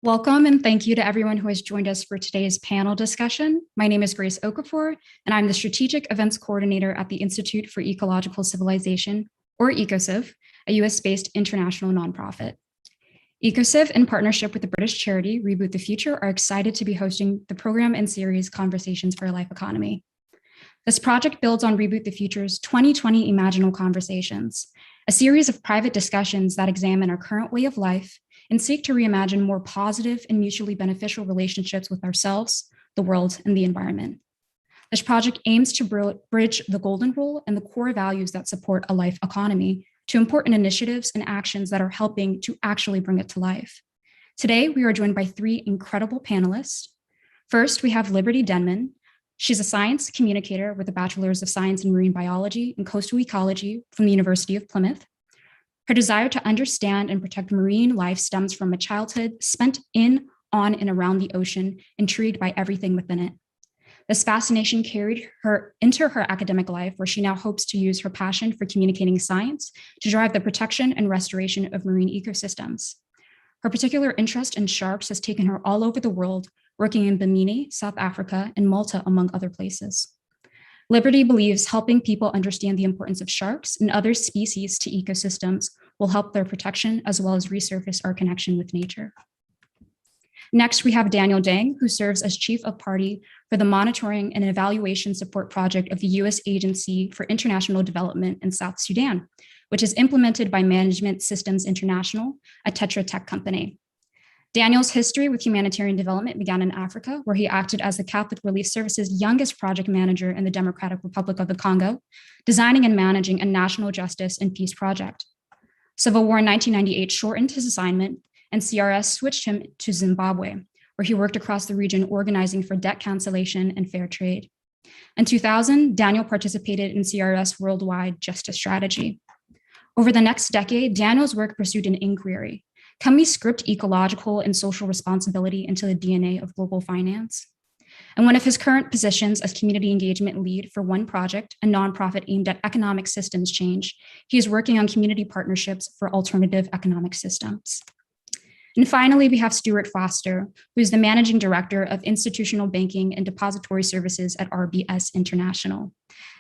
Welcome and thank you to everyone who has joined us for today's panel discussion. My name is Grace Okafor, and I'm the Strategic Events Coordinator at the Institute for Ecological Civilization, or EcoCiv, a US-based international nonprofit. EcoCiv, in partnership with the British charity Reboot the Future, are excited to be hosting the program and series Conversations for a Life Economy. This project builds on Reboot the Future's 2020 Imaginal Conversations, a series of private discussions that examine our current way of life and seek to reimagine more positive and mutually beneficial relationships with ourselves, the world, and the environment. This project aims to bridge the golden rule and the core values that support a life economy to important initiatives and actions that are helping to actually bring it to life. Today, we are joined by three incredible panelists. First, we have Liberty Denman. She's a science communicator with a Bachelor's of Science in Marine Biology and Coastal Ecology from the University of Plymouth. Her desire to understand and protect marine life stems from a childhood spent in, on, and around the ocean, intrigued by everything within it. This fascination carried her into her academic life, where she now hopes to use her passion for communicating science to drive the protection and restoration of marine ecosystems. Her particular interest in sharks has taken her all over the world, working in Bimini, South Africa, and Malta, among other places. Liberty believes helping people understand the importance of sharks and other species to ecosystems will help their protection as well as resurface our connection with nature. Next, we have Daniel Deng, who serves as Chief of Party for the Monitoring and Evaluation Support Project of the U.S. Agency for International Development in South Sudan, which is implemented by Management Systems International, a Tetra Tech company. Daniel's history with humanitarian development began in Africa, where he acted as the Catholic Relief Service's youngest project manager in the Democratic Republic of the Congo, designing and managing a national justice and peace project. Civil War in 1998 shortened his assignment, and CRS switched him to Zimbabwe, where he worked across the region organizing for debt cancellation and fair trade. In 2000, Daniel participated in CRS Worldwide Justice Strategy. Over the next decade, Daniel's work pursued an inquiry. Can we script ecological and social responsibility into the DNA of global finance? And one of his current positions as community engagement lead for One Project, a nonprofit aimed at economic systems change, he is working on community partnerships for alternative economic systems. And finally, we have Stuart Foster, who is the managing director of institutional banking and depository services at RBS International.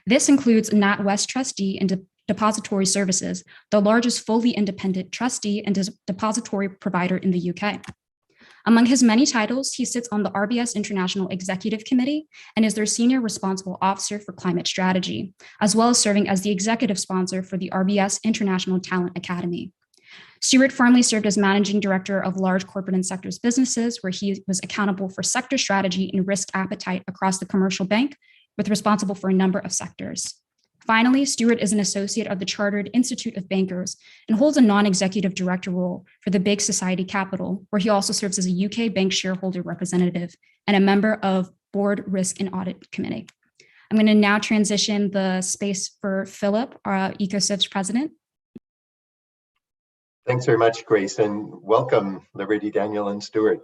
This includes NatWest trustee and depository services, the largest fully independent trustee and depository provider in the UK. Among his many titles, he sits on the RBS International Executive Committee and is their senior responsible officer for climate strategy, as well as serving as the executive sponsor for the RBS International Talent Academy. Stuart formerly served as managing director of large corporate and sectors businesses, where he was accountable for sector strategy and risk appetite across the commercial bank, with responsible for a number of sectors. Finally, Stuart is an associate of the Chartered Institute of Bankers and holds a non-executive director role for the Big Society Capital, where he also serves as a UK bank shareholder representative and a member of Board Risk and Audit Committee. I'm going to now transition the space for Philip, our EcoCiv's president. Thanks very much, Grace, and welcome, Liberty, Daniel, and Stuart.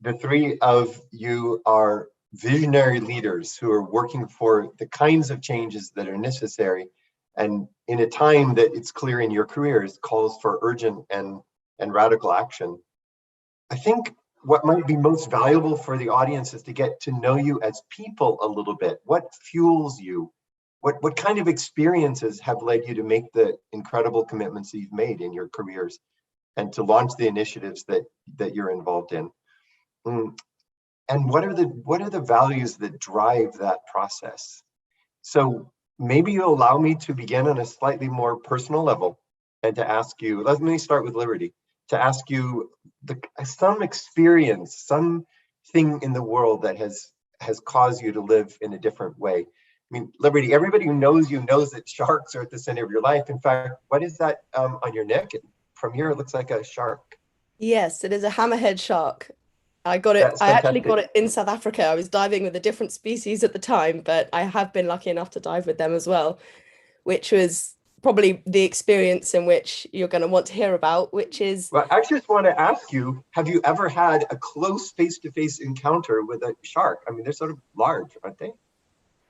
The three of you are visionary leaders who are working for the kinds of changes that are necessary, and in a time that it's clear in your careers calls for urgent and radical action. I think what might be most valuable for the audience is to get to know you as people a little bit. What fuels you? What kind of experiences have led you to make the incredible commitments that you've made in your careers and to launch the initiatives that you're involved in? And what are the values that drive that process? So maybe you'll allow me to begin on a slightly more personal level and to ask you, let me start with Liberty, to ask you some experience, something in the world that has caused you to live in a different way. I mean, Liberty, everybody who knows you knows that sharks are at the center of your life. In fact, what is that on your neck? From here, it looks like a shark. Yes, it is a hammerhead shark. I actually got it in South Africa. I was diving with a different species at the time, but I have been lucky enough to dive with them as well, which was probably the experience in which you're going to want to hear about, which is... Well, I just want to ask you, have you ever had a close face-to-face encounter with a shark? I mean, they're sort of large, aren't they?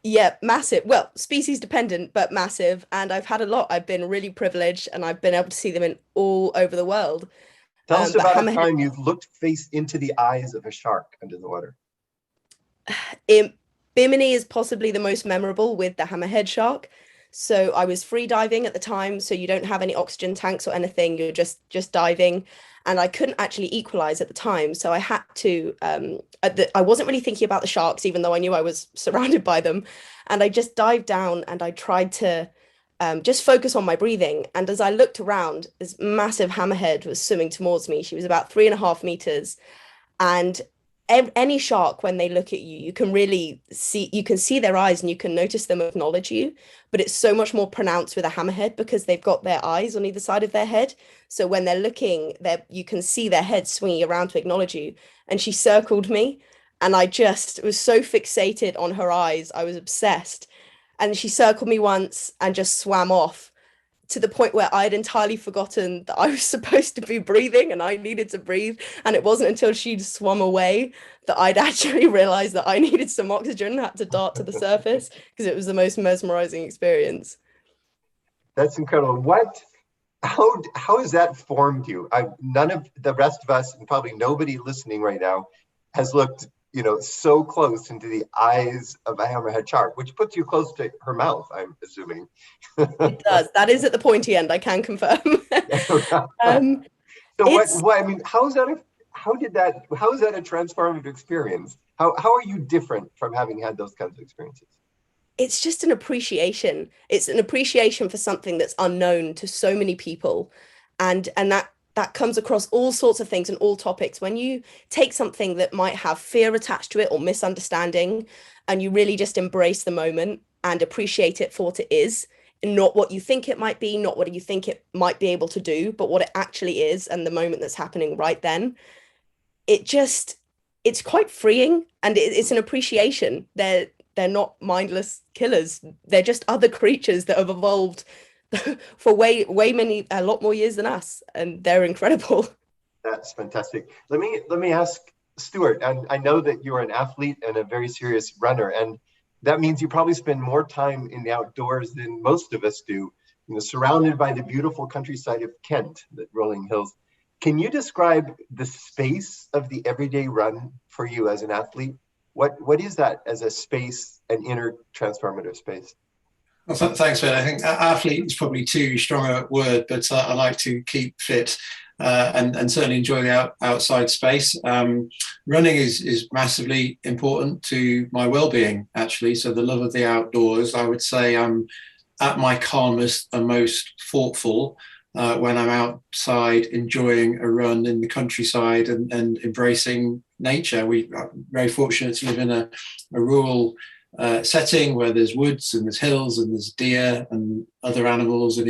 Yeah, massive. Well, species dependent, but massive. And I've had a lot. I've been really privileged and I've been able to see them in all over the world. Tell us about a time you've looked face into the eyes of a shark under the water. Bimini is possibly the most memorable with the hammerhead shark. So I was free diving at the time, so you don't have any oxygen tanks or anything, you're just diving. And I couldn't actually equalize at the time. So I had to, I wasn't really thinking about the sharks, even though I knew I was surrounded by them. And I just dived down and I tried to just focus on my breathing. And as I looked around, this massive hammerhead was swimming towards me. She was about 3.5 meters. And any shark, when they look at you, you can really see, you can see their eyes and you can notice them acknowledge you, but it's so much more pronounced with a hammerhead because they've got their eyes on either side of their head. So when they're looking, you can see their head swinging around to acknowledge you. And she circled me and I just was so fixated on her eyes. I was obsessed. And she circled me once and just swam off, to the point where I'd entirely forgotten that I was supposed to be breathing and I needed to breathe. And it wasn't until she'd swum away that I'd actually realized that I needed some oxygen, had to dart to the surface, because it was the most mesmerizing experience. That's incredible. How has that formed you? None of the rest of us, and probably nobody listening right now, has looked, so close into the eyes of a hammerhead shark, which puts you close to her mouth, I'm assuming. It does. That is at the pointy end, I can confirm. So what? I mean, how is that a transformative experience? How are you different from having had those kinds of experiences? It's just an appreciation. It's an appreciation for something that's unknown to so many people, and that comes across all sorts of things and all topics. When you take something that might have fear attached to it or misunderstanding, and you really just embrace the moment and appreciate it for what it is, and not what you think it might be, not what you think it might be able to do, but what it actually is and the moment that's happening right then. It's quite freeing, and it's an appreciation. They're not mindless killers. They're just other creatures that have evolved for a lot more years than us, and they're incredible. That's fantastic. Let me ask Stuart, and I know that you're an athlete and a very serious runner, and that means you probably spend more time in the outdoors than most of us do, surrounded by the beautiful countryside of Kent, the rolling hills. Can you describe the space of the everyday run for you as an athlete? What is that as a space, an inner transformative space? Well, thanks, Ben. I think athlete is probably too strong a word, but I like to keep fit and certainly enjoy the outside space. Running is massively important to my well-being, actually. So the love of the outdoors, I would say I'm at my calmest and most thoughtful when I'm outside enjoying a run in the countryside and embracing nature. We are very fortunate to live in a rural setting where there's woods and there's hills and there's deer and other animals, and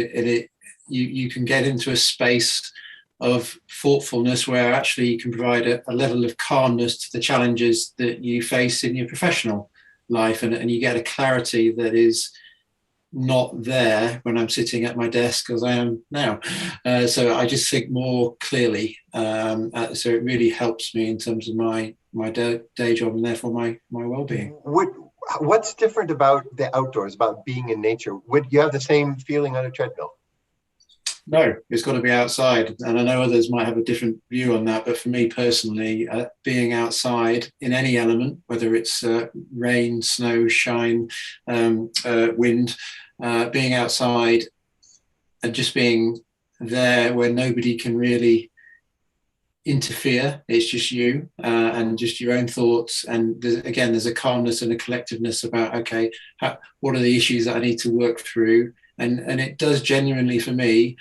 you can get into a space of thoughtfulness where actually you can provide a level of calmness to the challenges that you face in your professional life, and you get a clarity that is not there when I'm sitting at my desk as I am now. So I just think more clearly. So it really helps me in terms of my day job and therefore my well-being. What's different about the outdoors, about being in nature? Would you have the same feeling on a treadmill? No, it's got to be outside. And I know others might have a different view on that, but for me personally, being outside in any element, whether it's rain, snow, shine, wind, being outside and just being there where nobody can really interfere, it's just you and just your own thoughts, and there's a calmness and a collectiveness about what are the issues that I need to work through, and it does genuinely for me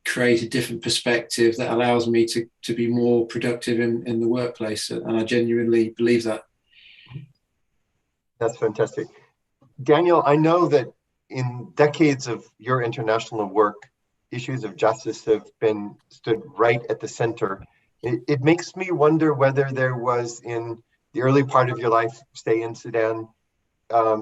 create a different perspective that allows me to be more productive in the workplace, and I genuinely believe that. That's fantastic. Daniel, I know that in decades of your international work, issues of justice have stood right at the center. It makes me wonder whether there was, in the early part of your life, stay in Sudan,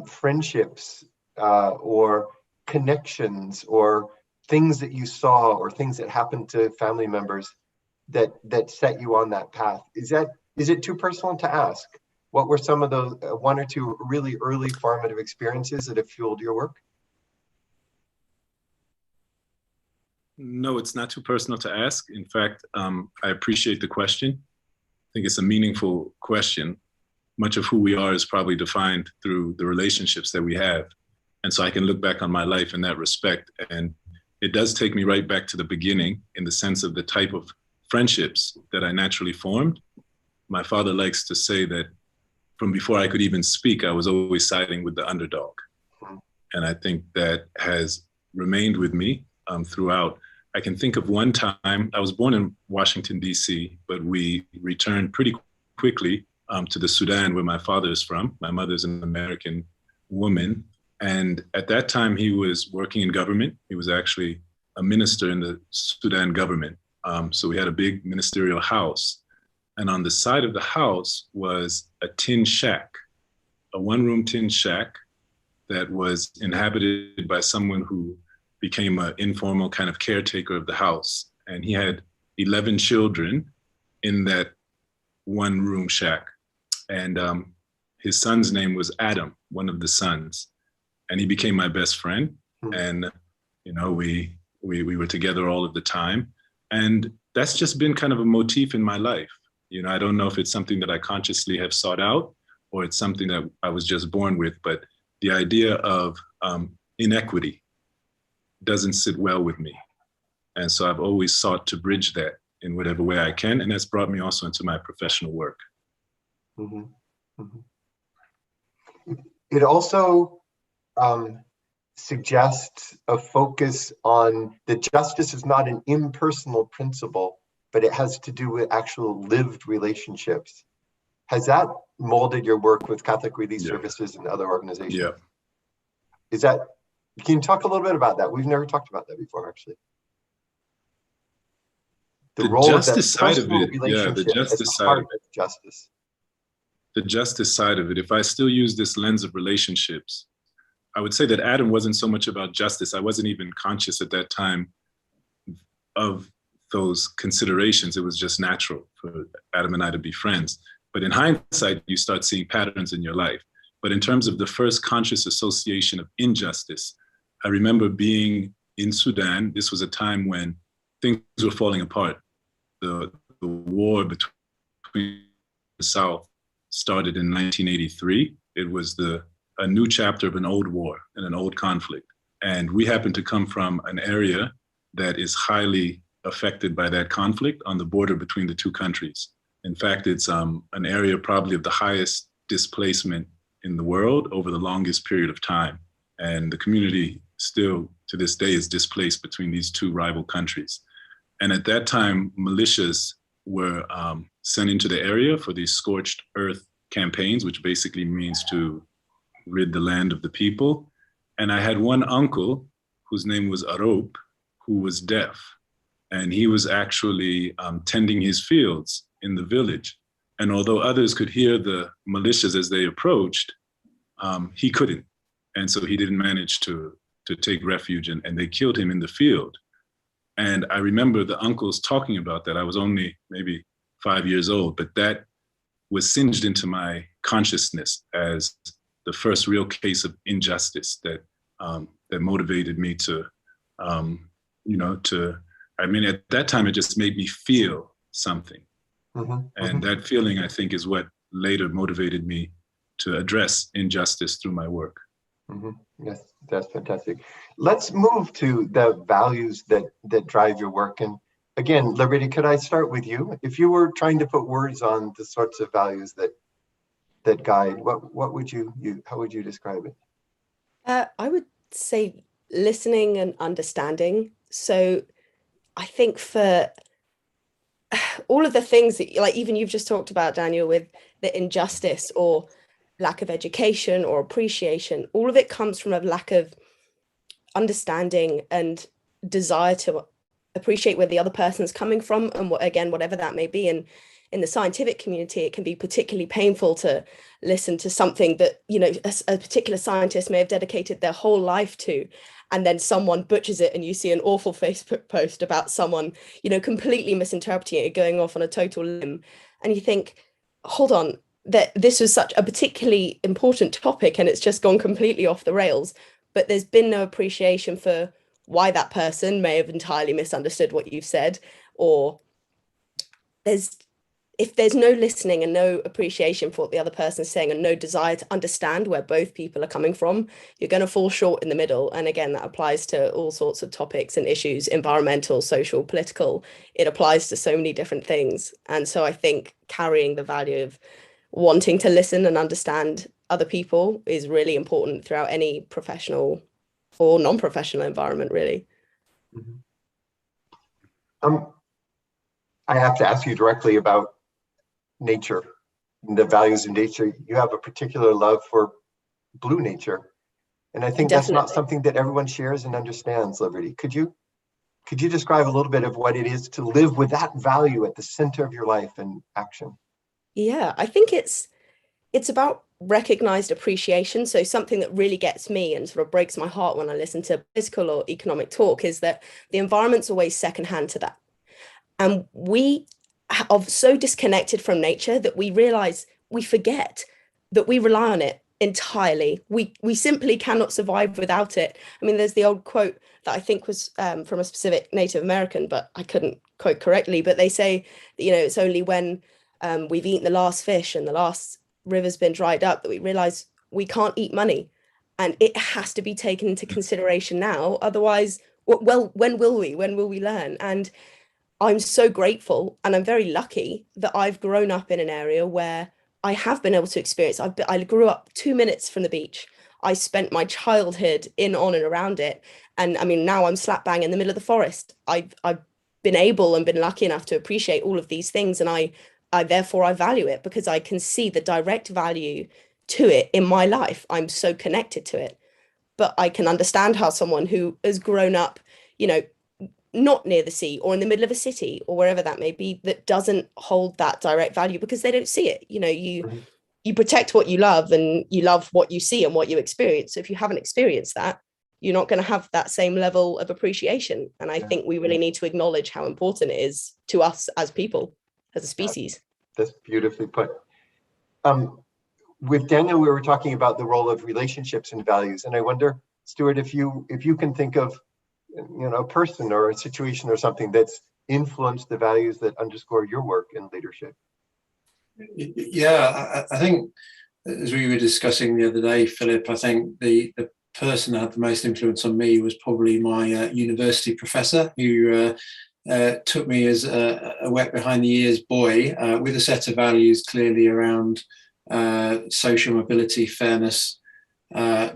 friendships or connections or things that you saw or things that happened to family members that set you on that path. Is it too personal to ask? What were some of those one or two really early formative experiences that have fueled your work? No, it's not too personal to ask. In fact, I appreciate the question. I think it's a meaningful question. Much of who we are is probably defined through the relationships that we have. And so I can look back on my life in that respect. And it does take me right back to the beginning in the sense of the type of friendships that I naturally formed. My father likes to say that from before I could even speak, I was always siding with the underdog. And I think that has remained with me throughout. I can think of one time, I was born in Washington, D.C., but we returned pretty quickly to the Sudan where my father is from. My mother's an American woman. And at that time, he was working in government. He was actually a minister in the Sudan government. So we had a big ministerial house. And on the side of the house was a tin shack, a one-room tin shack that was inhabited by someone who became an informal kind of caretaker of the house. And he had 11 children in that one-room shack. And his son's name was Adam, one of the sons. And he became my best friend. And, you know, we were together all of the time. And that's just been kind of a motif in my life. You know, I don't know if it's something that I consciously have sought out or it's something that I was just born with, but the idea of inequity doesn't sit well with me. And so I've always sought to bridge that in whatever way I can. And that's brought me also into my professional work. Mm-hmm. Mm-hmm. It also suggests a focus on that justice is not an impersonal principle, but it has to do with actual lived relationships. Has that molded your work with Catholic Relief Services and other organizations? Yeah. Can you talk a little bit about that? We've never talked about that before, actually. The role justice of that side of it, relationship the justice as side part of it. Justice. The justice side of it, if I still use this lens of relationships, I would say that Adam wasn't so much about justice. I wasn't even conscious at that time of those considerations. It was just natural for Adam and I to be friends. But in hindsight, you start seeing patterns in your life. But in terms of the first conscious association of injustice, I remember being in Sudan. This was a time when things were falling apart. The war between the South started in 1983. It was a new chapter of an old war and an old conflict. And we happen to come from an area that is highly affected by that conflict on the border between the two countries. In fact, it's an area probably of the highest displacement in the world over the longest period of time. And the community still to this day is displaced between these two rival countries. And at that time, militias were sent into the area for these scorched earth campaigns, which basically means to rid the land of the people. And I had one uncle whose name was Arop, who was deaf. And he was actually tending his fields in the village. And although others could hear the militias as they approached, he couldn't. And so he didn't manage to take refuge, and they killed him in the field. And I remember the uncles talking about that. I was only maybe 5 years old, but that was singed into my consciousness as the first real case of injustice that motivated me to, at that time, it just made me feel something. Mm-hmm. And that feeling, I think, is what later motivated me to address injustice through my work. Mm-hmm. Yes, that's fantastic. Let's move to the values that drive your work. And again, Liberty, could I start with you? If you were trying to put words on the sorts of values that guide, what would how would you describe it? I would say listening and understanding. So I think for all of the things that, like, even you've just talked about, Daniel, with the injustice or lack of education or appreciation, all of it comes from a lack of understanding and desire to appreciate where the other person's coming from. And whatever that may be. And in the scientific community, it can be particularly painful to listen to something that, a particular scientist may have dedicated their whole life to, and then someone butchers it and you see an awful Facebook post about someone, completely misinterpreting it, going off on a total limb. And you think, hold on, that this was such a particularly important topic and it's just gone completely off the rails. But there's been no appreciation for why that person may have entirely misunderstood what you've said, or if there's no listening and no appreciation for what the other person is saying and no desire to understand where both people are coming from, you're going to fall short in the middle. And again, that applies to all sorts of topics and issues, environmental, social, political. It applies to so many different things. And so I think carrying the value of wanting to listen and understand other people is really important throughout any professional or non-professional environment, really. I have to ask you directly about nature, the values of nature. You have a particular love for blue nature, and I think that's not something that everyone shares and understands. Liberty, could you describe a little bit of what it is to live with that value at the center of your life and action? Yeah, I think it's about recognized appreciation. So something that really gets me and sort of breaks my heart when I listen to political or economic talk is that the environment's always secondhand to that, and we are so disconnected from nature that we forget that we rely on it entirely. We simply cannot survive without it. I mean, there's the old quote that I think was from a specific Native American, but I couldn't quote correctly, but they say that, it's only when we've eaten the last fish and the last river's been dried up that we realize we can't eat money, and it has to be taken into consideration now. Otherwise, well, when will we learn? And I'm so grateful, and I'm very lucky that I've grown up in an area where I have been able to experience. I grew up 2 minutes from the beach. I spent my childhood in, on, and around it. And I mean, now I'm slap bang in the middle of the forest. I've been able and been lucky enough to appreciate all of these things, and I therefore I value it because I can see the direct value to it in my life. I'm so connected to it. But I can understand how someone who has grown up, not near the sea or in the middle of a city or wherever that may be, that doesn't hold that direct value because they don't see it. You protect what you love, and you love what you see and what you experience. So if you haven't experienced that, you're not going to have that same level of appreciation. And I think we really need to acknowledge how important it is to us as people, as a species. That's beautifully put. With Daniel, we were talking about the role of relationships and values. And I wonder, Stuart, if you can think of a person or a situation or something that's influenced the values that underscore your work in leadership. Yeah, I think, as we were discussing the other day, Philip, I think the person that had the most influence on me was probably my university professor, who took me as a wet behind the ears boy with a set of values clearly around social mobility, fairness,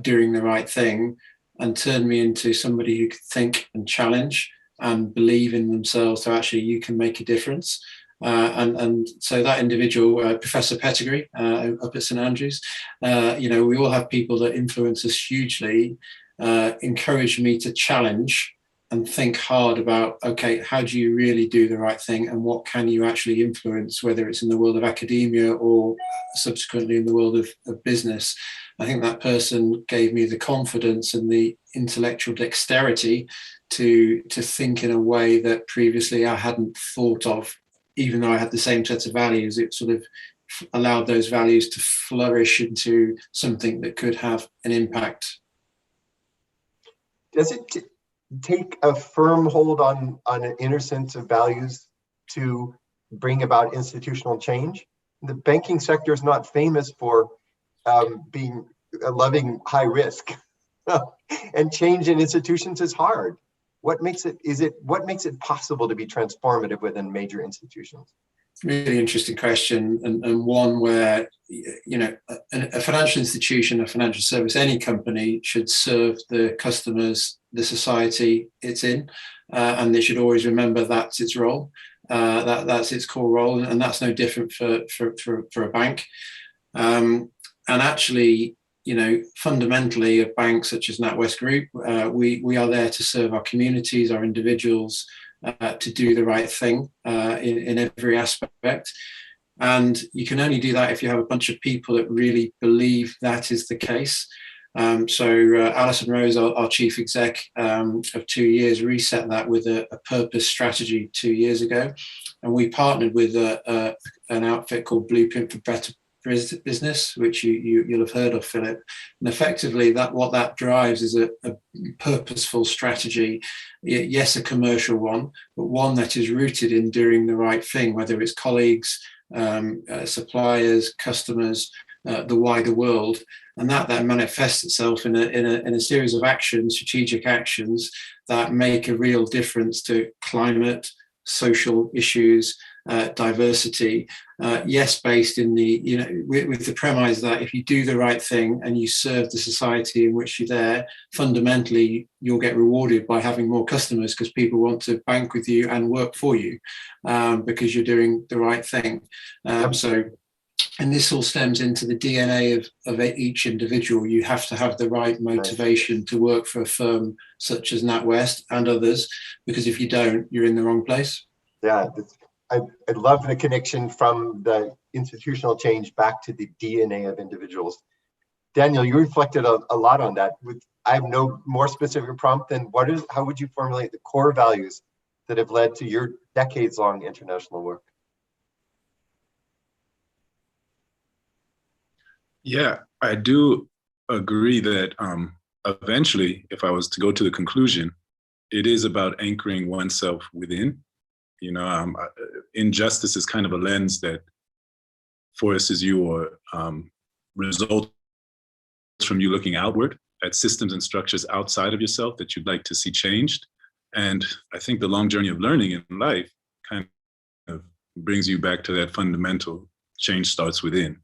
doing the right thing, and turned me into somebody who could think and challenge and believe in themselves. So actually you can make a difference. And so that individual, Professor Pettigrew up at St Andrews, we all have people that influence us hugely, encouraged me to challenge and think hard about, okay, how do you really do the right thing, and what can you actually influence, whether it's in the world of academia or subsequently in the world of business. I think that person gave me the confidence and the intellectual dexterity to think in a way that previously I hadn't thought of, even though I had the same set of values. It sort of allowed those values to flourish into something that could have an impact. Does it take a firm hold on an inner sense of values to bring about institutional change? The banking sector is not famous for being loving high risk, and change in institutions is hard. What makes it possible to be transformative within major institutions? Really interesting question, and one where a financial institution, a financial service, any company should serve the customers, the society it's in, and they should always remember that's its role, that's its core role, and that's no different for a bank. And actually, fundamentally, a bank such as NatWest Group, we are there to serve our communities, our individuals, to do the right thing in every aspect. And you can only do that if you have a bunch of people that really believe that is the case. So Alison Rose, our chief exec of 2 years, reset that with a purpose strategy 2 years ago. And we partnered with an outfit called Blueprint for business, which you'll have heard of, Philip. And effectively, what that drives is a purposeful strategy. Yes, a commercial one, but one that is rooted in doing the right thing, whether it's colleagues, suppliers, customers, the wider world, and that manifests itself in a series of actions, strategic actions that make a real difference to climate, social issues, diversity. Yes, based in with the premise that if you do the right thing and you serve the society in which you're there, fundamentally you'll get rewarded by having more customers because people want to bank with you and work for you because you're doing the right thing. And this all stems into the DNA of each individual. You have to have the right motivation to work for a firm such as NatWest and others, because if you don't, you're in the wrong place. Yeah, I love the connection from the institutional change back to the DNA of individuals. Daniel, you reflected a lot on that. I have no more specific prompt than how would you formulate the core values that have led to your decades-long international work? Yeah, I do agree that eventually, if I was to go to the conclusion, it is about anchoring oneself within. Injustice is kind of a lens that forces you or results from you looking outward at systems and structures outside of yourself that you'd like to see changed. And I think the long journey of learning in life kind of brings you back to that fundamental change starts within.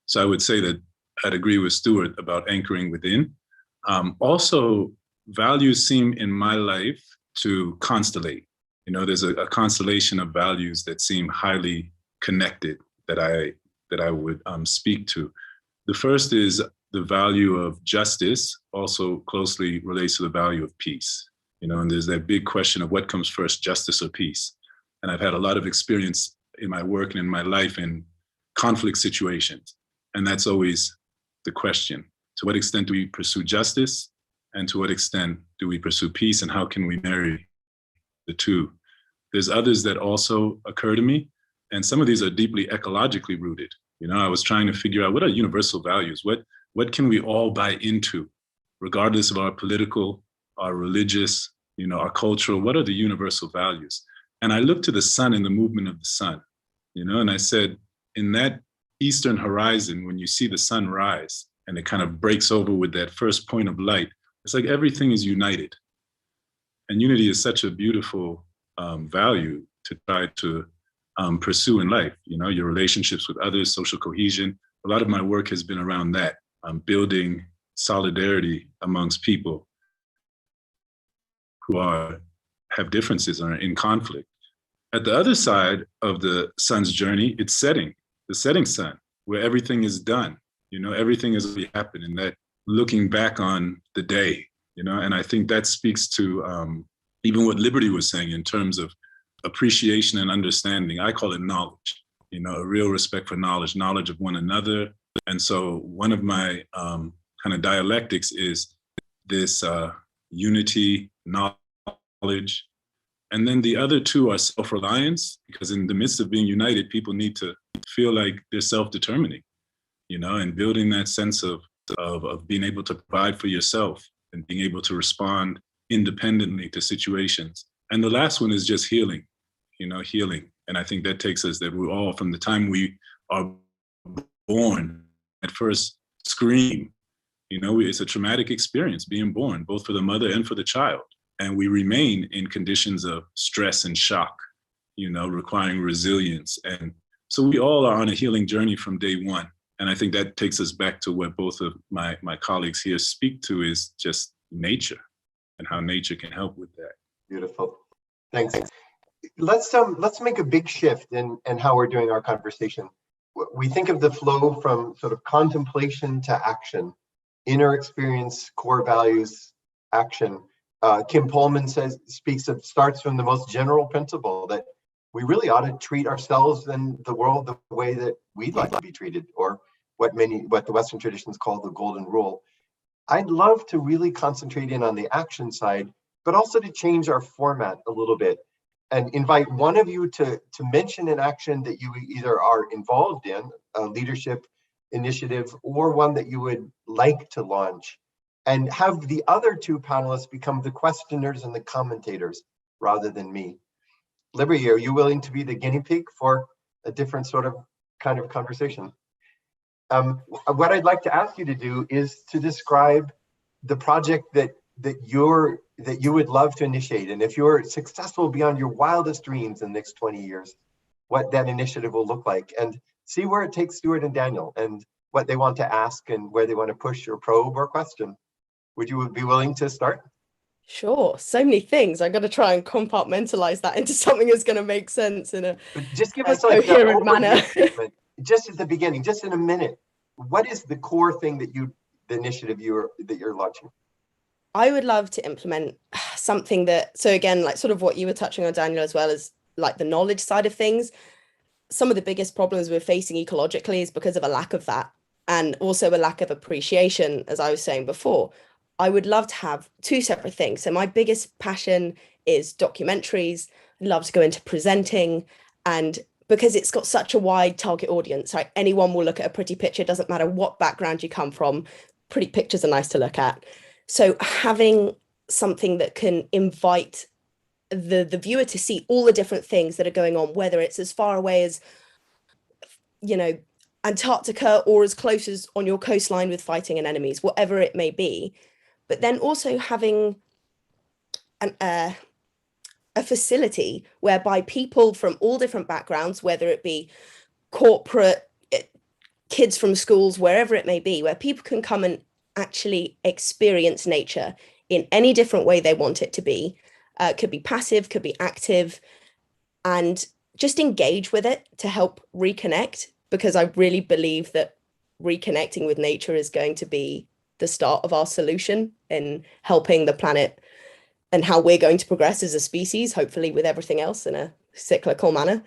So I would say that I'd agree with Stuart about anchoring within. Also, values seem in my life to constellate. There's a constellation of values that seem highly connected that I would speak to. The first is the value of justice, also closely relates to the value of peace. And there's that big question of what comes first, justice or peace. And I've had a lot of experience in my work and in my life in conflict situations. And that's always the question. To what extent do we pursue justice? And to what extent do we pursue peace? And how can we marry the two? There's others that also occur to me. And some of these are deeply ecologically rooted. I was trying to figure out what are universal values? What can we all buy into, regardless of our political, our religious, our cultural, what are the universal values? And I looked to the sun and the movement of the sun, and I said, in that eastern horizon, when you see the sun rise and it kind of breaks over with that first point of light, it's like everything is united. And unity is such a beautiful value to try to pursue in life, your relationships with others, social cohesion. A lot of my work has been around that, building solidarity amongst people who have differences or are in conflict. At the other side of the sun's journey, it's setting, the setting sun, where everything is done, everything has already happened, and that looking back on the day, and I think that speaks to even what Liberty was saying in terms of appreciation and understanding. I call it knowledge, a real respect for knowledge of one another. And so one of my kind of dialectics is this unity, knowledge, and then the other two are self-reliance, because in the midst of being united, people need to feel like they're self-determining, and building that sense of being able to provide for yourself and being able to respond independently to situations. And the last one is just healing, healing. And I think that takes us that we're all, from the time we are born, at first scream, it's a traumatic experience being born, both for the mother and for the child. And we remain in conditions of stress and shock, requiring resilience. And so we all are on a healing journey from day one. And I think that takes us back to what both of my colleagues here speak to, is just nature and how nature can help with that. Beautiful. Thanks. Let's make a big shift in how we're doing our conversation. We think of the flow from sort of contemplation to action, inner experience, core values, action. Kim Pullman starts from the most general principle that we really ought to treat ourselves and the world the way that we'd like to be treated, or what the Western traditions call the golden rule. I'd love to really concentrate in on the action side, but also to change our format a little bit and invite one of you to mention an action that you either are involved in, leadership, initiative or one that you would like to launch, and have the other two panelists become the questioners and the commentators rather than me. Liberty, are you willing to be the guinea pig for a different sort of kind of conversation? What I'd like to ask you to do is to describe the project that you would love to initiate, and if you're successful beyond your wildest dreams in the next 20 years, what that initiative will look like, and see where it takes Stuart and Daniel and what they want to ask and where they want to push or probe or question. Would you be willing to start? Sure. So many things. I'm going to try and compartmentalize that into something that's going to make sense in a just give us like coherent manner. Just at the beginning, just in a minute. What is the core thing that the initiative that you're launching? I would love to implement something that, so again, like sort of what you were touching on, Daniel, as well as like the knowledge side of things. Some of the biggest problems we're facing ecologically is because of a lack of that, and also a lack of appreciation, as I was saying before. I would love to have two separate things. So my biggest passion is documentaries. I love to go into presenting, and because it's got such a wide target audience, right? Anyone will look at a pretty picture, doesn't matter what background you come from. Pretty pictures are nice to look at. So having something that can invite the viewer to see all the different things that are going on, whether it's as far away as, you know, Antarctica or as close as on your coastline with fighting and enemies, whatever it may be. But then also having a facility whereby people from all different backgrounds, whether it be corporate, kids from schools, wherever it may be, where people can come and actually experience nature in any different way they want it to be. Could be passive, could be active, and just engage with it to help reconnect, because I really believe that reconnecting with nature is going to be the start of our solution in helping the planet and how we're going to progress as a species, hopefully with everything else in a cyclical manner.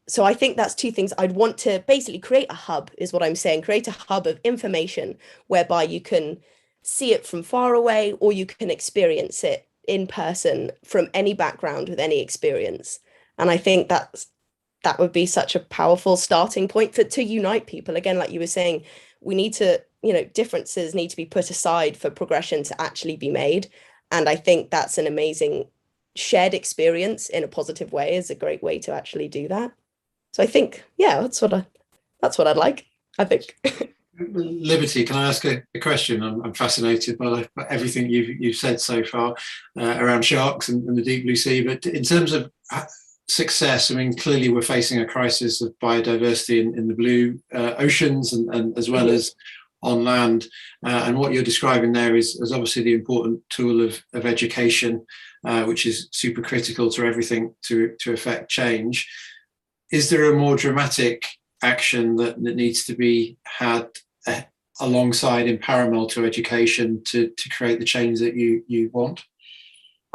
So I think that's two things. I'd want to basically create a hub, is what I'm saying, create a hub of information whereby you can see it from far away, or you can experience it in person from any background with any experience. And I think that would be such a powerful starting point to unite people. Again, like you were saying, we need to, differences need to be put aside for progression to actually be made. And I think that's an amazing shared experience in a positive way is a great way to actually do that. So I think, yeah, that's what I'd like, I think. Liberty, can I ask a question? I'm fascinated by everything you've said so far around sharks and the deep blue sea. But in terms of success, I mean, clearly we're facing a crisis of biodiversity in the blue oceans and as well as on land. And what you're describing there is obviously the important tool of education, which is super critical to everything to affect change. Is there a more dramatic action that needs to be had alongside in parallel to education to create the change that you want?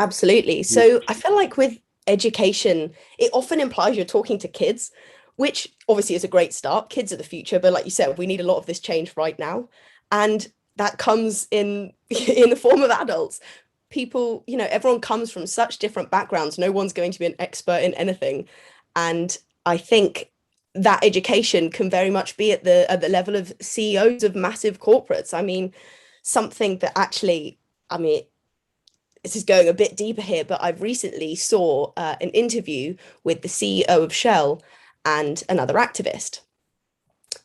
Absolutely. So I feel like with education, it often implies you're talking to kids, which obviously is a great start. Kids are the future, but like you said, we need a lot of this change right now. And that comes in the form of adults. People, everyone comes from such different backgrounds. No one's going to be an expert in anything. And I think that education can very much be at the level of CEOs of massive corporates. I mean, something that actually, this is going a bit deeper here, but I've recently saw an interview with the CEO of Shell and another activist.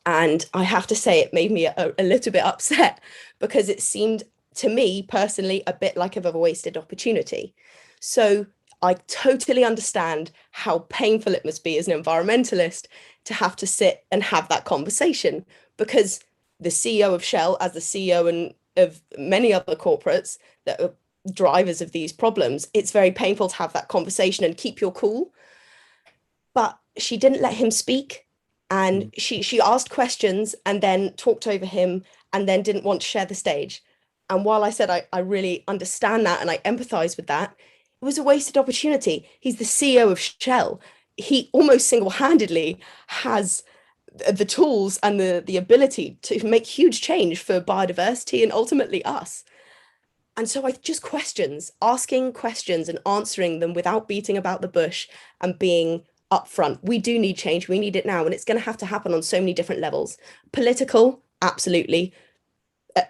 And I have to say, it made me a little bit upset, because it seemed to me personally a bit like of a wasted opportunity. So I totally understand how painful it must be as an environmentalist to have to sit and have that conversation, because the CEO of Shell, as the CEO of many other corporates that are drivers of these problems, it's very painful to have that conversation and keep your cool. But she didn't let him speak, and she asked questions and then talked over him and then didn't want to share the stage. And while I said I really understand that and I empathize with that, it was a wasted opportunity. He's the CEO of Shell. He almost single-handedly has the tools and the ability to make huge change for biodiversity and ultimately us. And so asking questions and answering them without beating about the bush and being upfront. We do need change. We need it now. And it's going to have to happen on so many different levels. Political, absolutely.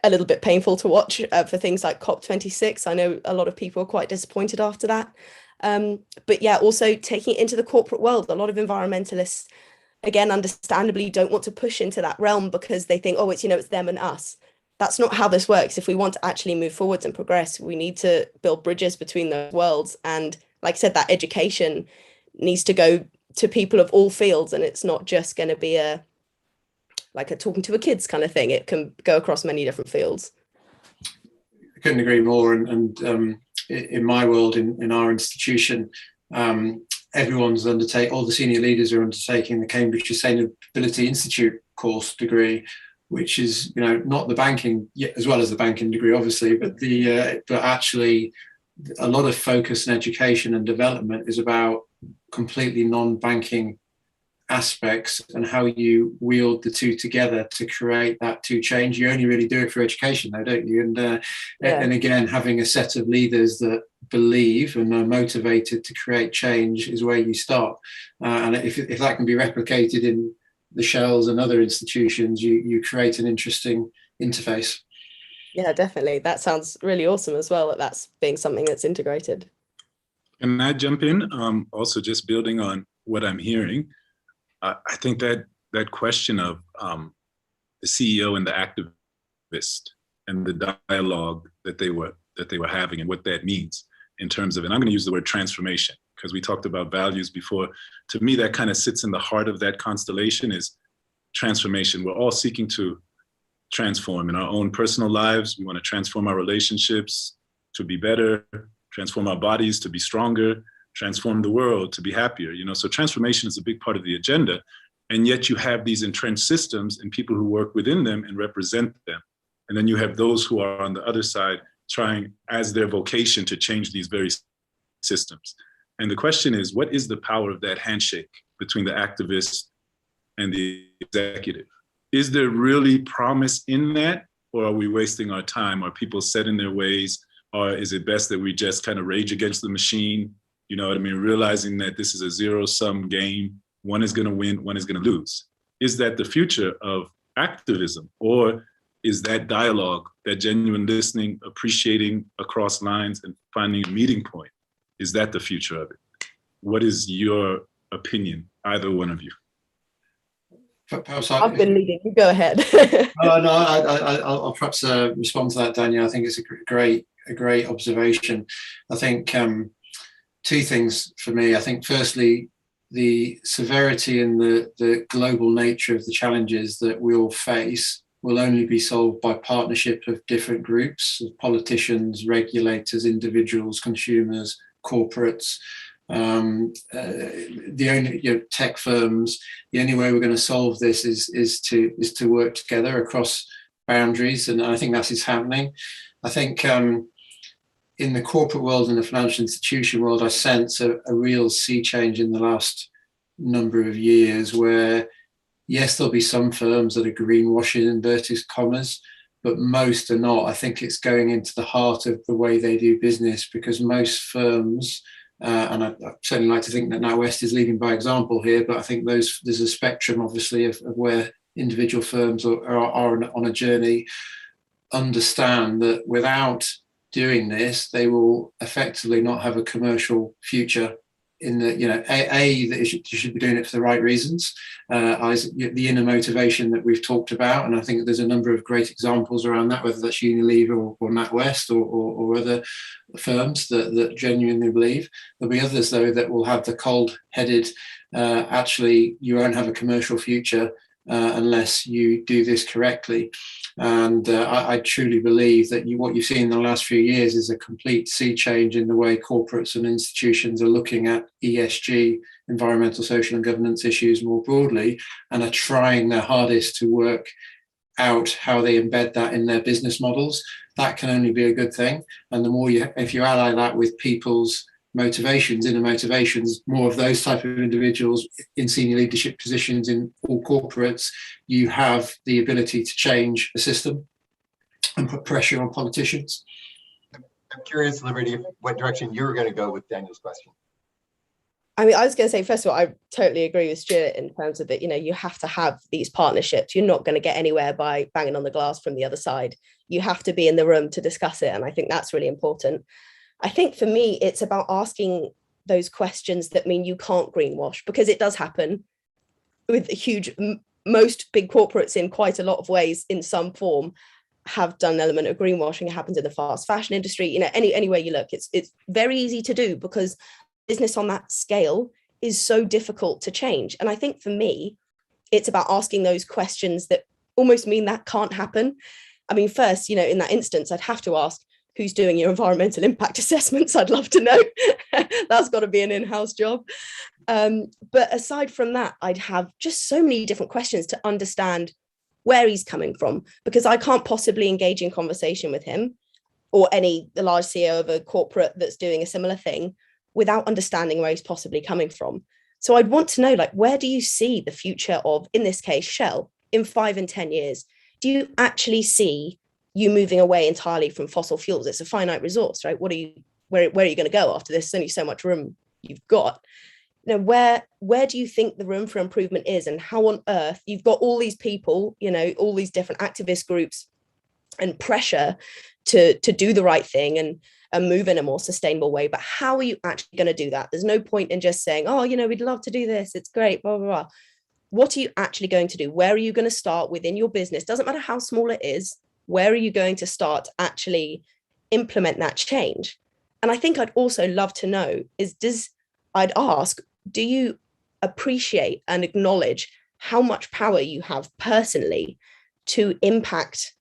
A little bit painful to watch for things like COP26. I know a lot of people are quite disappointed after that. But yeah, also taking it into the corporate world. A lot of environmentalists, again, understandably, don't want to push into that realm because they think, oh, it's, it's them and us. That's not how this works. If we want to actually move forwards and progress, we need to build bridges between those worlds. And like I said, that education needs to go to people of all fields. And it's not just going to be like a talking to a kids kind of thing. It can go across many different fields. I couldn't agree more. And in my world, in our institution, everyone's all the senior leaders are undertaking the Cambridge Sustainability Institute course degree, which is, not the banking, as well as the banking degree, obviously, but but actually a lot of focus and education and development is about completely non-banking aspects and how you wield the two together to create that change. You only really do it for education though, don't you? And again, having a set of leaders that believe and are motivated to create change is where you start. And if that can be replicated in the Shells and other institutions, you create an interesting interface. Yeah, definitely. That sounds really awesome as well, that's being something that's integrated. Can I jump in? Also just building on what I'm hearing, I think that question of the CEO and the activist and the dialogue that they were having and what that means in terms of, and I'm going to use the word transformation because we talked about values before. To me, that kind of sits in the heart of that constellation is transformation. We're all seeking to transform in our own personal lives. We want to transform our relationships to be better, transform our bodies to be stronger, transform the world to be happier. So transformation is a big part of the agenda. And yet you have these entrenched systems and people who work within them and represent them. And then you have those who are on the other side trying as their vocation to change these very systems. And the question is, what is the power of that handshake between the activist and the executive? Is there really promise in that? Or are we wasting our time? Are people set in their ways? Or is it best that we just kind of rage against the machine? You know what I mean? Realizing that this is a zero-sum game. One is going to win, one is going to lose. Is that the future of activism? Or is that dialogue, that genuine listening, appreciating across lines and finding a meeting point? Is that the future of it? What is your opinion, either one of you? Perhaps I've been leading. You go ahead. I'll perhaps respond to that, Daniel. I think it's a great observation. I think two things for me. I think firstly, the severity and the global nature of the challenges that we all face will only be solved by partnership of different groups, of politicians, regulators, individuals, consumers, corporates, the only tech firms. The only way we're going to solve this is to work together across boundaries, and I think that is happening. I think in the corporate world and the financial institution world, I sense a real sea change in the last number of years where, yes, there'll be some firms that are greenwashing in inverted commas, but most are not. I think it's going into the heart of the way they do business, because most firms, and I certainly like to think that NatWest is leading by example here, but I think there's a spectrum, obviously, of where individual firms are on a journey, understand that without doing this, they will effectively not have a commercial future. In that, that you should be doing it for the right reasons. The inner motivation that we've talked about, and I think there's a number of great examples around that, whether that's Unilever or NatWest or other firms that genuinely believe. There'll be others, though, that will have the cold-headed, actually, you won't have a commercial future unless you do this correctly. And I truly believe that what you've seen in the last few years is a complete sea change in the way corporates and institutions are looking at ESG, environmental, social and governance issues more broadly, and are trying their hardest to work out how they embed that in their business models. That can only be a good thing. And the more if you ally that with people's motivations, inner motivations, more of those type of individuals in senior leadership positions in all corporates, you have the ability to change the system and put pressure on politicians. I'm curious, Liberty, what direction you were going to go with Daniel's question. I mean, I was going to say, first of all, I totally agree with Stuart in terms of that, you know, you have to have these partnerships. You're not going to get anywhere by banging on the glass from the other side. You have to be in the room to discuss it. And I think that's really important. I think for me, it's about asking those questions that mean you can't greenwash, because it does happen with most big corporates in quite a lot of ways in some form have done an element of greenwashing. It happens in the fast fashion industry. You know, anywhere you look, it's very easy to do because business on that scale is so difficult to change. And I think for me, it's about asking those questions that almost mean that can't happen. I mean, first, you know, in that instance, I'd have to ask, who's doing your environmental impact assessments? I'd love to know. That's got to be an in-house job. But aside from that, I'd have just so many different questions to understand where he's coming from, because I can't possibly engage in conversation with him or the large CEO of a corporate that's doing a similar thing without understanding where he's possibly coming from. So I'd want to know, like, where do you see the future of, in this case, Shell, in 5 and 10 years? Do you actually see you moving away entirely from fossil fuels? It's a finite resource, right? Where are you going to go after this? There's only so much room you've got. You know, where do you think the room for improvement is, and how on earth you've got all these people, you know, all these different activist groups and pressure to do the right thing and move in a more sustainable way, but how are you actually going to do that? There's no point in just saying, oh, you know, we'd love to do this, it's great, blah, blah, blah. What are you actually going to do? Where are you going to start within your business? Doesn't matter how small it is. Where are you going to start to actually implement that change? And I think I'd also love to know do you appreciate and acknowledge how much power you have personally to impact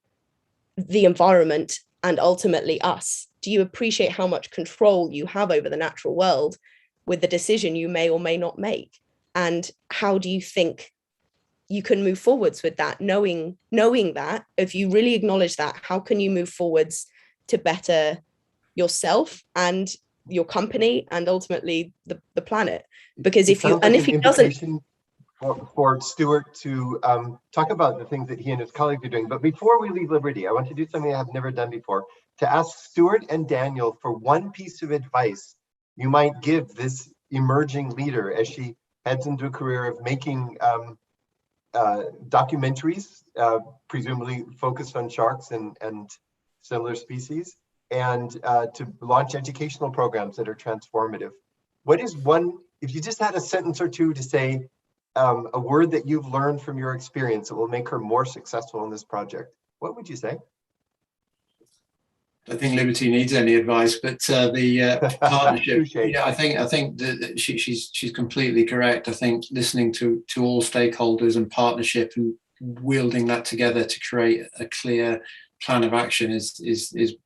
the environment and ultimately us? Do you appreciate how much control you have over the natural world with the decision you may or may not make? And how do you think you can move forwards with that, knowing that if you really acknowledge that, how can you move forwards to better yourself and your company and ultimately the planet? Because if he doesn't, for Stuart to talk about the things that he and his colleagues are doing. But before we leave Liberty, I want to do something I have never done before, to ask Stuart and Daniel for one piece of advice you might give this emerging leader as she heads into a career of making documentaries, presumably focused on sharks and similar species, and to launch educational programs that are transformative. What is one, if you just had a sentence or two to say, a word that you've learned from your experience that will make her more successful in this project, what would you say? I think Liberty needs any advice, but the partnership. Yeah, I think that she's completely correct. I think listening to all stakeholders and partnership and wielding that together to create a clear plan of action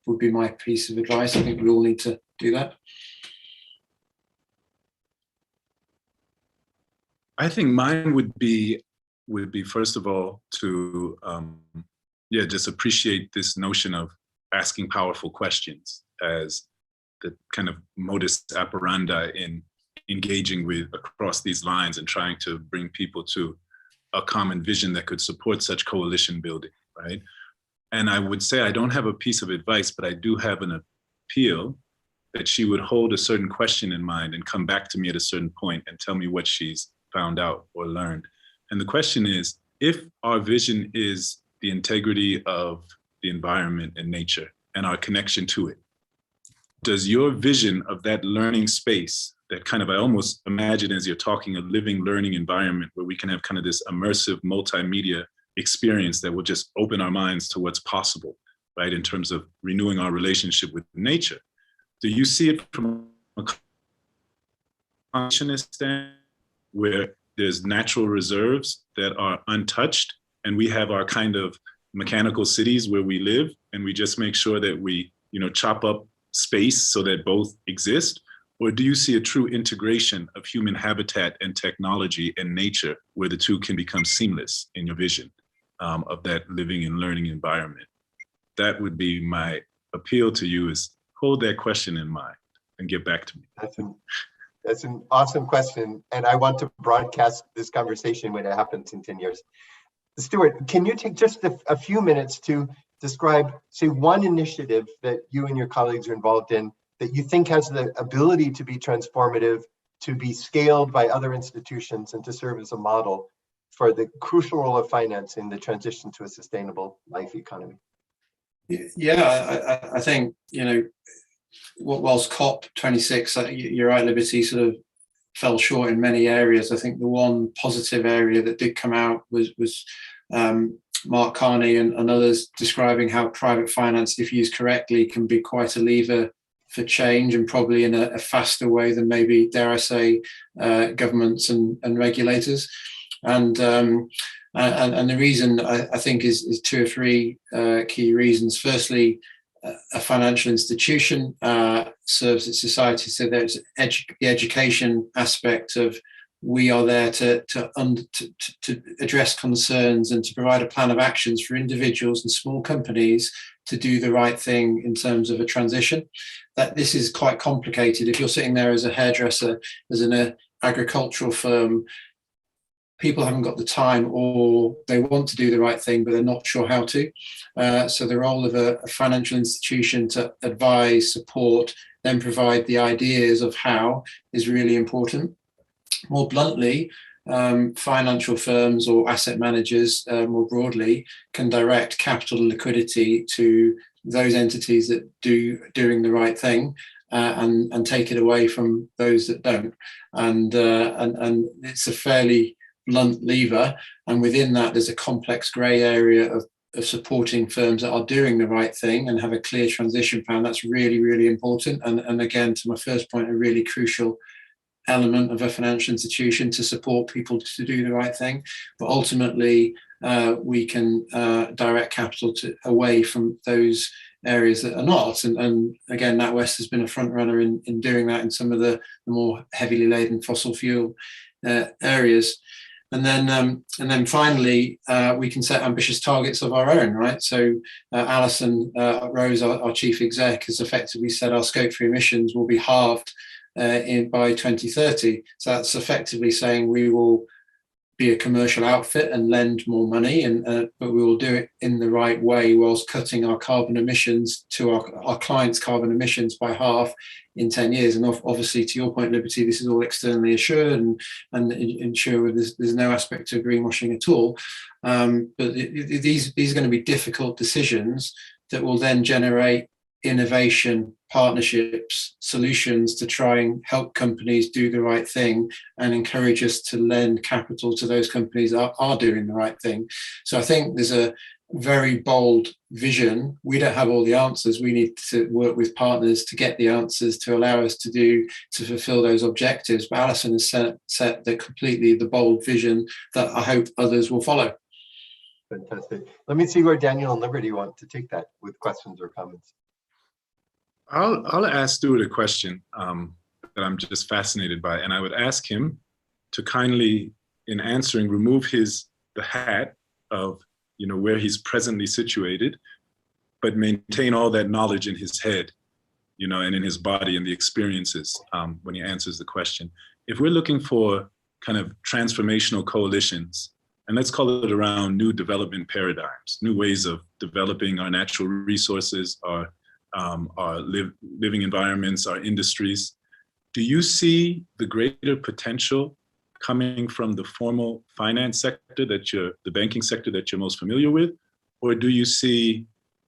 would be my piece of advice. I think we all need to do that. I think mine would be first of all to just appreciate this notion of asking powerful questions as the kind of modus operandi in engaging with across these lines and trying to bring people to a common vision that could support such coalition building, right? And I would say I don't have a piece of advice, but I do have an appeal that she would hold a certain question in mind and come back to me at a certain point and tell me what she's found out or learned. And the question is, if our vision is the integrity of the environment and nature and our connection to it, does your vision of that learning space, that kind of, I almost imagine as you're talking, a living learning environment where we can have kind of this immersive multimedia experience that will just open our minds to what's possible, right, in terms of renewing our relationship with nature. Do you see it from a consciousness standpoint, where there's natural reserves that are untouched and we have our kind of mechanical cities where we live and we just make sure that we, chop up space so that both exist? Or do you see a true integration of human habitat and technology and nature where the two can become seamless in your vision of that living and learning environment? That would be my appeal to you, is hold that question in mind and get back to me. That's an awesome question. And I want to broadcast this conversation when it happens in 10 years. Stuart, can you take just a few minutes to describe, say, one initiative that you and your colleagues are involved in that you think has the ability to be transformative to be scaled by other institutions and to serve as a model for the crucial role of finance in the transition to a sustainable life economy? Yeah, I think, whilst COP26, you're right, Liberty, sort of fell short in many areas. I think the one positive area that did come out was Mark Carney and others describing how private finance, if used correctly, can be quite a lever for change, and probably in a faster way than maybe, dare I say, governments and regulators. And the reason I think is two or three key reasons. Firstly, a financial institution serves its society, so there's the education aspect of we are there to address concerns and to provide a plan of actions for individuals and small companies to do the right thing in terms of a transition. That this is quite complicated. If you're sitting there as a hairdresser, as an agricultural firm, people haven't got the time, or they want to do the right thing, but they're not sure how to. So the role of a financial institution to advise, support, then provide the ideas of how is really important. More bluntly, financial firms or asset managers more broadly can direct capital and liquidity to those entities that doing the right thing and take it away from those that don't. And it's a fairly blunt lever, and within that there's a complex grey area of supporting firms that are doing the right thing and have a clear transition plan. That's really, really important. And again, to my first point, a really crucial element of a financial institution to support people to do the right thing. But ultimately, we can direct capital away from those areas that are not. And again, NatWest has been a front runner in doing that in some of the more heavily laden fossil fuel areas. And then finally, we can set ambitious targets of our own, right? So Alison Rose, our chief exec, has effectively said our Scope 3 emissions will be halved by 2030. So that's effectively saying we will be a commercial outfit and lend more money, but we will do it in the right way whilst cutting our carbon emissions to our clients' carbon emissions by half in 10 years. And obviously, to your point, Liberty, this is all externally assured and ensure there's no aspect of greenwashing at all. But these are going to be difficult decisions that will then generate innovation, partnerships, solutions to try and help companies do the right thing and encourage us to lend capital to those companies that are doing the right thing. So I think there's a very bold vision. We don't have all the answers. We need to work with partners to get the answers to allow us to fulfill those objectives. But Alison has set the bold vision that I hope others will follow. Fantastic. Let me see where Daniel and Liberty want to take that with questions or comments. I'll ask Stuart a question that I'm just fascinated by, and I would ask him to kindly, in answering, remove the hat of where he's presently situated, but maintain all that knowledge in his head, and in his body and the experiences when he answers the question. If we're looking for kind of transformational coalitions, and let's call it around new development paradigms, new ways of developing our natural resources, our living environments, our industries. Do you see the greater potential coming from the formal finance sector the banking sector that you're most familiar with? Or do you see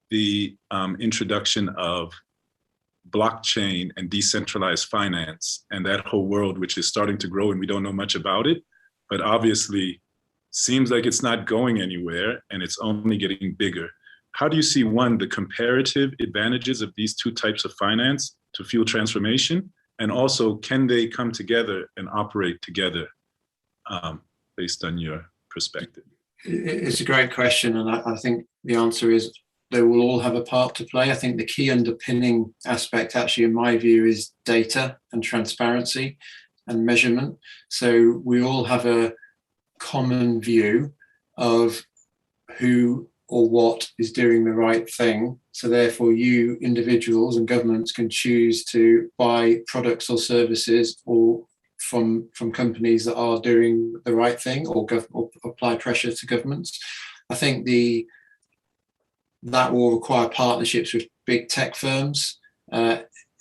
the introduction of blockchain and decentralized finance and that whole world, which is starting to grow and we don't know much about it, but obviously seems like it's not going anywhere and it's only getting bigger? How do you see, one, the comparative advantages of these two types of finance to fuel transformation? And also, can they come together and operate together based on your perspective? It's a great question. And I think the answer is they will all have a part to play. I think the key underpinning aspect, actually, in my view, is data and transparency and measurement. So we all have a common view of who or what is doing the right thing. So therefore you individuals and governments can choose to buy products or services or from companies that are doing the right thing or apply pressure to governments. I think that will require partnerships with big tech firms,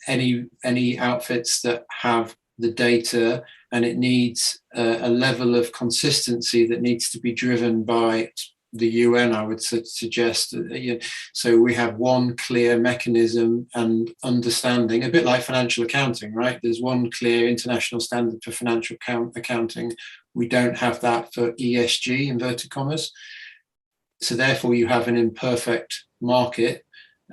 any outfits that have the data, and it needs a level of consistency that needs to be driven by the UN, I would suggest. So we have one clear mechanism and understanding, a bit like financial accounting, right? There's one clear international standard for financial accounting. We don't have that for ESG, inverted commas. So therefore you have an imperfect market,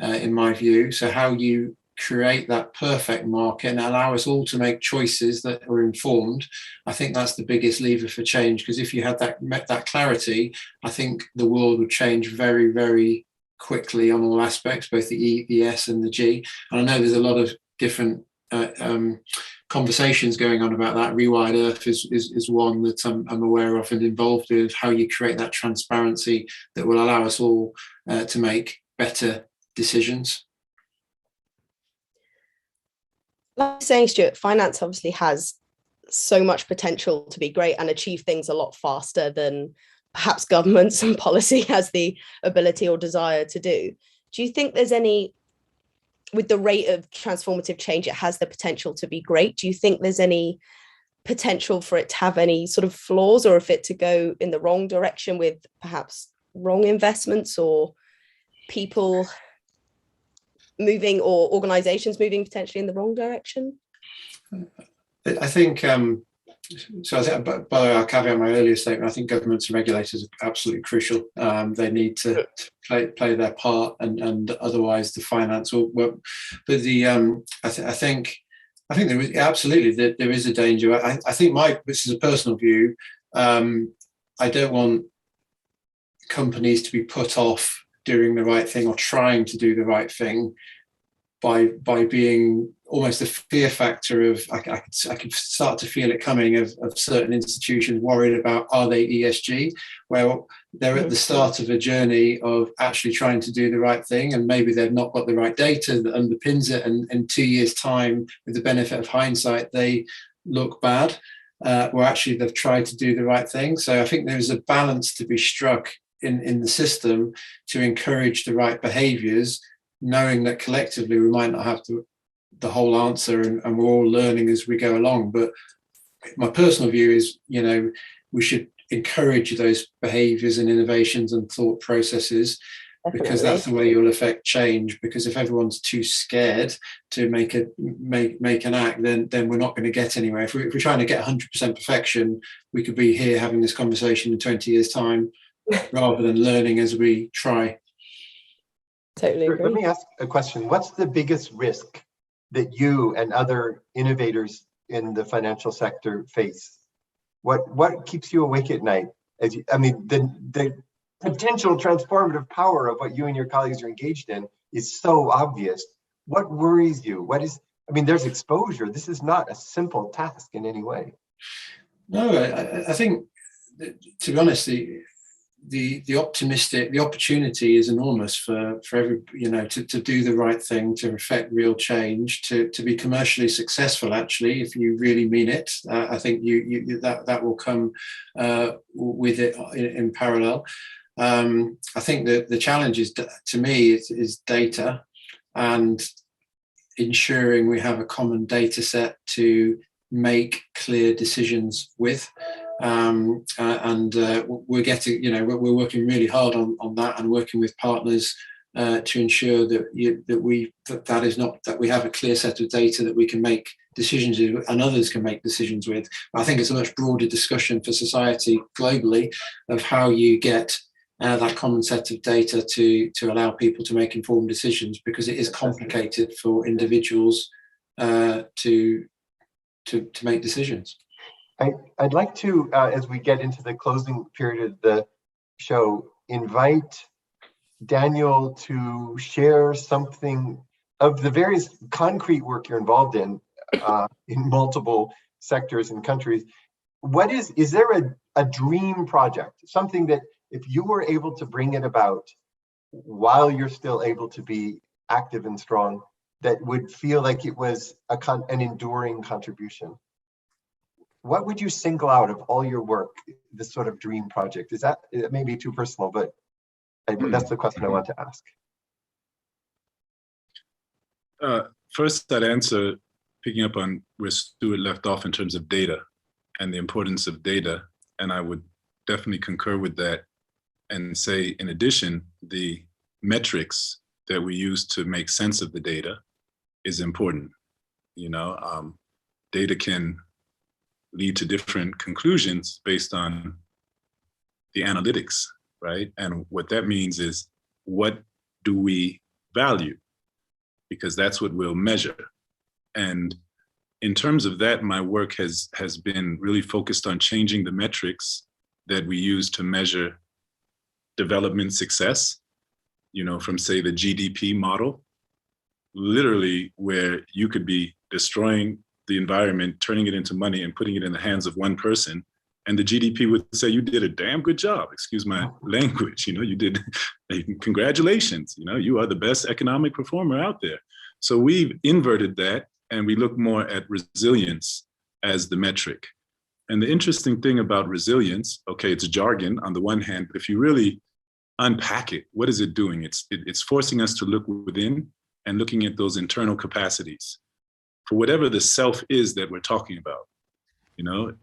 in my view. So how you create that perfect market and allow us all to make choices that are informed, I think that's the biggest lever for change. Because if you had that clarity, I think the world would change very, very quickly on all aspects, both the E, the S and the G. And I know there's a lot of different conversations going on about that. Rewired Earth is one that I'm aware of and involved with, how you create that transparency that will allow us all to make better decisions. Like you're saying, Stuart, finance obviously has so much potential to be great and achieve things a lot faster than perhaps governments and policy has the ability or desire to do. Do you think there's any, with the rate of transformative change, it has the potential to be great? Do you think there's any potential for it to have any sort of flaws, or if it to go in the wrong direction with perhaps wrong investments or people moving or organizations moving potentially in the wrong direction? I think, so I think, by the way, I'll caveat my earlier statement, I think governments and regulators are absolutely crucial. They need to play their part, and otherwise the finance will work. But I think there is absolutely there is a danger. I think this is a personal view. I don't want companies to be put off doing the right thing or trying to do the right thing by being almost a fear factor of, I could start to feel it coming, of certain institutions worried about, are they ESG, where they're at the start of a journey of actually trying to do the right thing, and maybe they've not got the right data that underpins it, and in 2 years' time, with the benefit of hindsight, they look bad, where actually they've tried to do the right thing. So I think there's a balance to be struck in the system to encourage the right behaviours, knowing that collectively we might not have the whole answer, and we're all learning as we go along. But my personal view is, we should encourage those behaviours and innovations and thought processes, because that's the way you'll affect change. Because if everyone's too scared to make an act, then we're not going to get anywhere. If we're trying to get 100% perfection, we could be here having this conversation in 20 years' time, rather than learning as we try. Totally agree. Let me ask a question. What's the biggest risk that you and other innovators in the financial sector face? What keeps you awake at night? The potential transformative power of what you and your colleagues are engaged in is so obvious. What worries you? There's exposure. This is not a simple task in any way. No, I think, to be honest, the opportunity is enormous for every, to do the right thing, to effect real change, to be commercially successful. Actually, if you really mean it, I think that will come with it in parallel. I think that the challenge is, to me, is data, and ensuring we have a common data set to make clear decisions with. We're getting, we're working really hard on that, and working with partners to ensure that we have a clear set of data that we can make decisions with, and others can make decisions with. I think it's a much broader discussion for society globally of how you get that common set of data to allow people to make informed decisions, because it is complicated for individuals to make decisions. I'd like to, as we get into the closing period of the show, invite Daniel to share something of the various concrete work you're involved in multiple sectors and countries. Is there a dream project, something that if you were able to bring it about while you're still able to be active and strong, that would feel like it was an enduring contribution? What would you single out of all your work, this sort of dream project? Is that, it may be too personal, but that's the question I want to ask. First, I'd answer picking up on where Stuart left off in terms of data and the importance of data. And I would definitely concur with that and say, in addition, the metrics that we use to make sense of the data is important. Data can lead to different conclusions based on the analytics, right? And what that means is, what do we value? Because that's what we'll measure. And in terms of that, my work has been really focused on changing the metrics that we use to measure development success, from, say, the GDP model, literally where you could be destroying the environment, turning it into money and putting it in the hands of one person. And the GDP would say, you did a damn good job, excuse my language, you did, congratulations, you are the best economic performer out there. So we've inverted that, and we look more at resilience as the metric. And the interesting thing about resilience, okay, it's jargon on the one hand, but if you really unpack it, what is it doing? It's forcing us to look within and looking at those internal capacities for whatever the self is that we're talking about.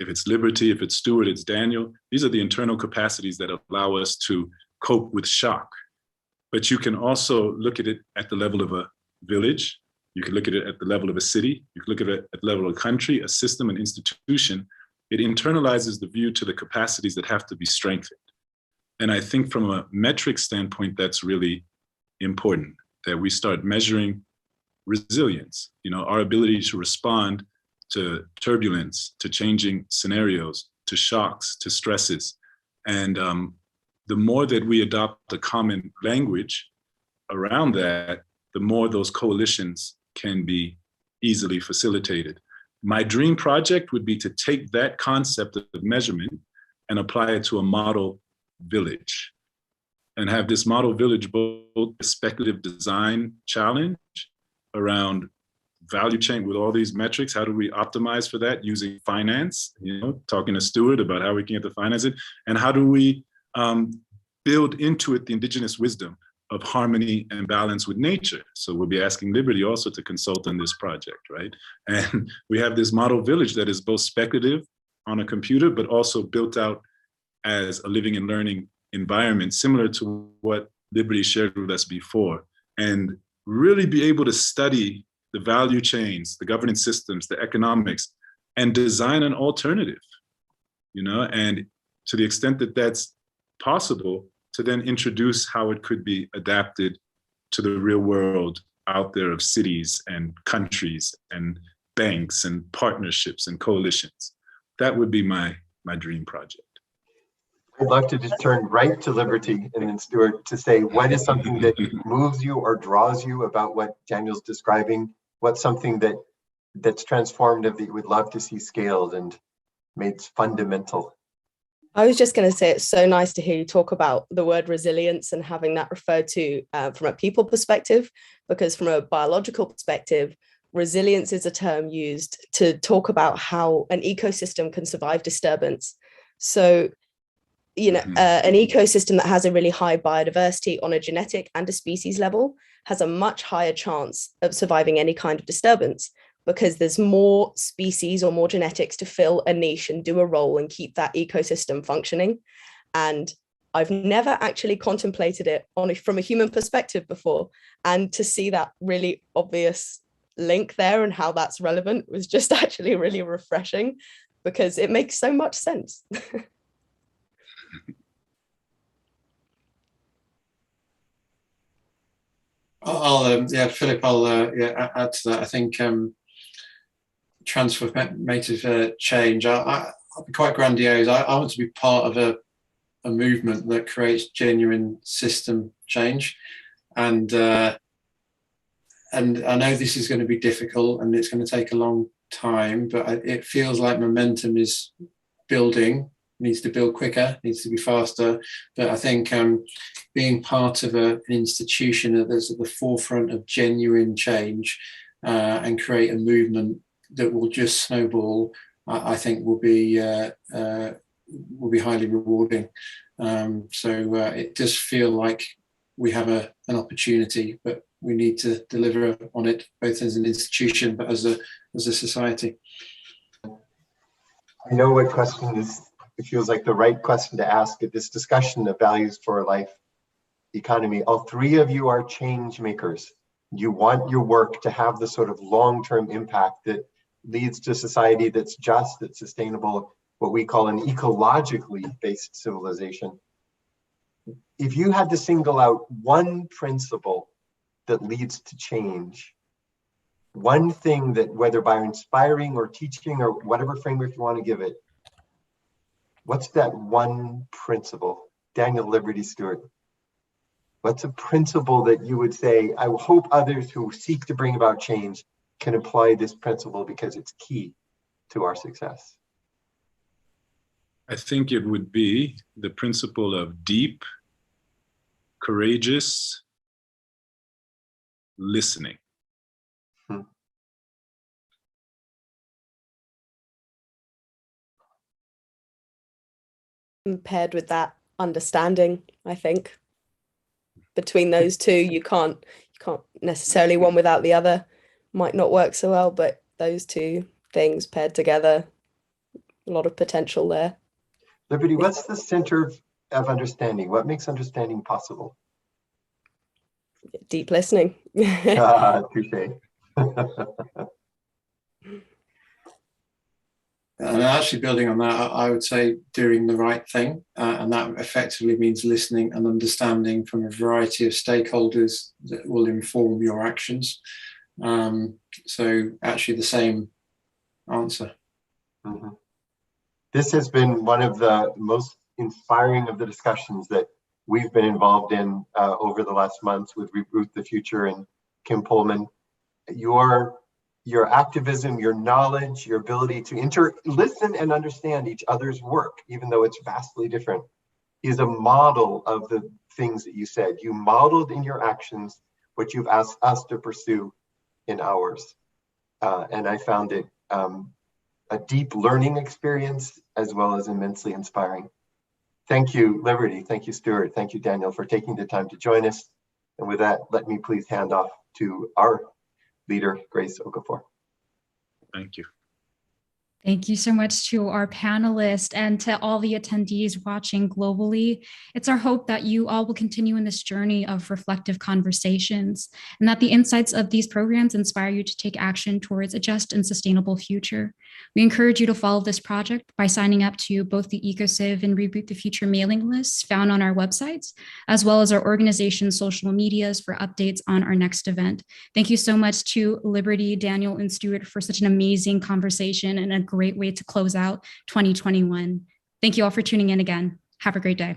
If it's Liberty, if it's Stuart, it's Daniel, these are the internal capacities that allow us to cope with shock. But you can also look at it at the level of a village. You can look at it at the level of a city. You can look at it at the level of a country, a system, an institution. It internalizes the view to the capacities that have to be strengthened. And I think from a metric standpoint, that's really important, that we start measuring resilience, our ability to respond to turbulence, to changing scenarios, to shocks, to stresses. And the more that we adopt a common language around that, the more those coalitions can be easily facilitated. My dream project would be to take that concept of measurement and apply it to a model village, and have this model village both a speculative design challenge around value chain with all these metrics. How do we optimize for that using finance? Talking to Stuart about how we can get to finance it, and how do we build into it the indigenous wisdom of harmony and balance with nature. So we'll be asking Liberty also to consult on this project, right? And we have this model village that is both speculative on a computer, but also built out as a living and learning environment, similar to what Liberty shared with us before, and really be able to study the value chains, the governance systems, the economics, and design an alternative, and to the extent that that's possible, to then introduce how it could be adapted to the real world out there of cities and countries and banks and partnerships and coalitions. That would be my dream project. I'd love to just turn right to Liberty and then Stuart to say, what is something that moves you or draws you about what Daniel's describing? What's something that's transformative that you would love to see scaled and made fundamental? I was just going to say, it's so nice to hear you talk about the word resilience and having that referred to from a people perspective, because from a biological perspective, resilience is a term used to talk about how an ecosystem can survive disturbance. So, an ecosystem that has a really high biodiversity on a genetic and a species level has a much higher chance of surviving any kind of disturbance, because there's more species or more genetics to fill a niche and do a role and keep that ecosystem functioning. And I've never actually contemplated it from a human perspective before. And to see that really obvious link there and how that's relevant was just actually really refreshing, because it makes so much sense. Philip, I'll add to that. I think transformative change, I'll be quite grandiose. I want to be part of a movement that creates genuine system change, and I know this is going to be difficult and it's going to take a long time, but it feels like momentum is building. Needs to build quicker, needs to be faster. But I think being part of an institution that's at the forefront of genuine change and create a movement that will just snowball, I think will be highly rewarding. So it does feel like we have an opportunity, but we need to deliver on it, both as an institution, but as a society. I know what question is, it feels like the right question to ask at this discussion of values for a life economy. All three of you are change makers. You want your work to have the sort of long-term impact that leads to a society that's just, that's sustainable, what we call an ecologically based civilization. If you had to single out one principle that leads to change, one thing that, whether by inspiring or teaching or whatever framework you want to give it, what's that one principle? Daniel Liberty Stuart. What's a principle that you would say, I hope others who seek to bring about change can apply this principle because it's key to our success? I think it would be the principle of deep, courageous listening. Paired with that understanding, I think. Between those two, you can't necessarily, one without the other might not work so well, but those two things paired together, a lot of potential there. Liberty, what's the center of understanding? What makes understanding possible? Deep listening. Touché. And actually building on that, I would say doing the right thing. And that effectively means listening and understanding from a variety of stakeholders that will inform your actions. So actually the same answer. Mm-hmm. This has been one of the most inspiring of the discussions that we've been involved in over the last months with Reboot the Future and Kim Pullman. Your activism, your knowledge, your ability to listen and understand each other's work, even though it's vastly different, is a model of the things that you said. You modeled in your actions what you've asked us to pursue in ours. And I found it a deep learning experience as well as immensely inspiring. Thank you, Liberty. Thank you, Stuart. Thank you, Daniel, for taking the time to join us. And with that, let me please hand off to our leader, Grace Okafor. Thank you. Thank you so much to our panelists and to all the attendees watching globally. It's our hope that you all will continue in this journey of reflective conversations and that the insights of these programs inspire you to take action towards a just and sustainable future. We encourage you to follow this project by signing up to both the EcoCiv and Reboot the Future mailing lists found on our websites, as well as our organization's social medias for updates on our next event. Thank you so much to Liberty, Daniel, and Stuart for such an amazing conversation and a great way to close out 2021. Thank you all for tuning in again. Have a great day.